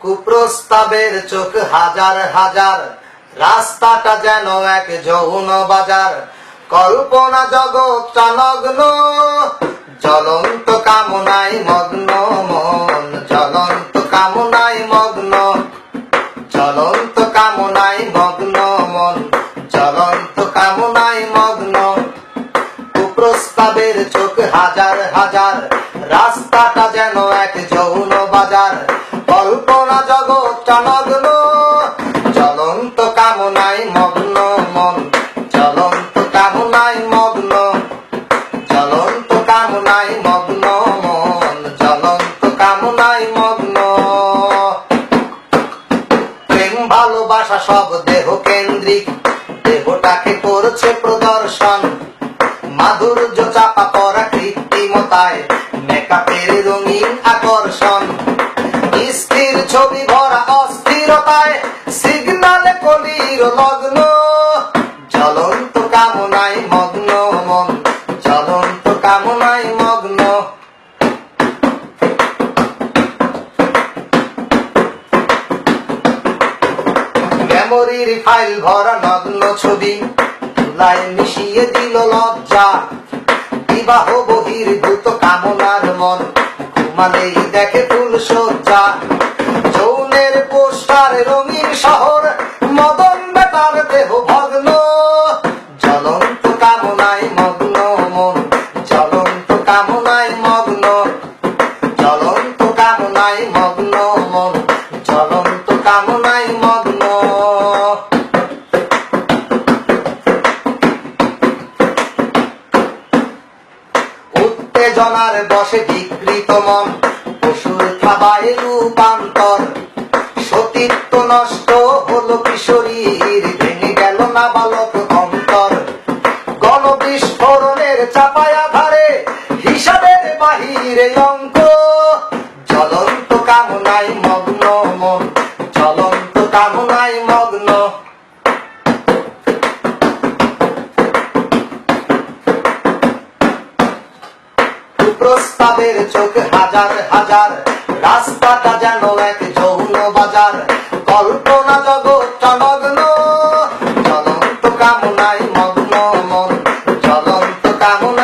কুপ্রস্তাবের চোখ হাজার হাজার, রাস্তাটা যেন এক যৌন বাজার। কল্পনা জগৎটা নগ্ন, জ্বলন্ত কামনায় মগ্ন মন, জ্বলন্ত কামনায় মগ্ন, জ্বলন্ত কামনায় মগ্ন মন, জ্বলন্ত কামনায় মগ্ন। কুপ্রস্তাবের চোখ হাজার হাজার, রাস্তাটা যেন এক যৌন বাজার। কল্পনা জগৎটা নগ্ন, জ্বলন্ত কামনায় মগ্ন মন, জ্বলন্ত কামনায় মগ্ন, জ্বলন্ত কামনায় মগ্ন মন, জ্বলন্ত কামনায় মগ্ন। প্রেম ভালোবাসা সব দেহ কেন্দ্রিক, দেহটাকে করছে প্রদর্শন। মাধুর্য চাপা পড়া কৃত্রিমতায়, মেকআপের রঙিন আকর্ষণ। স্থির ছবি ভরা অস্থিরতায়, সিগনালে কলির লগ্ন। জ্বলন্ত কামনায় মগ্ন মন, জ্বলন্ত কামনায় মগ্ন। মেমোরির ফাইল ভরা নগ্ন ছবি, ধুলায় মিশিয়ে দিল লজ্জা। বিবাহ বহির্ভূত কামনার মন, ঘুমালেই দেখে ফুল সজ্জা। যৌনের পোস্টার রঙিন শহর, মদন বেতার দেহ ভগ্ন। জ্বলন্ত কামনায় মগ্ন মন, জ্বলন্ত কামনায় মগ্ন, জ্বলন্ত কামনায় মগ্ন মন, জ্বলন্ত কামনায় মগ্ন। উত্তেজনার বশে বিকৃত মন, পশুর থাবায় রূপান্তর। সতীত্ব নষ্ট হলো কিশোরীর, ভেঙে গেল নাবালক অন্তর। গণবিস্ফোরণের চাপায় আধারে, হিসাবের বাহিরে অঙ্ক। জ্বলন্ত কামনায় মগ্ন মন, জ্বলন্ত কামনায় মগ্ন। প্রস্তাবের চোখ হাজার হাজার, রাস্তাটা যেন এক যৌন বাজার। কল্পনা জগৎটা নগ্ন, জ্বলন্ত কামনায় মগ্ন মন, জ্বলন্ত কামনায়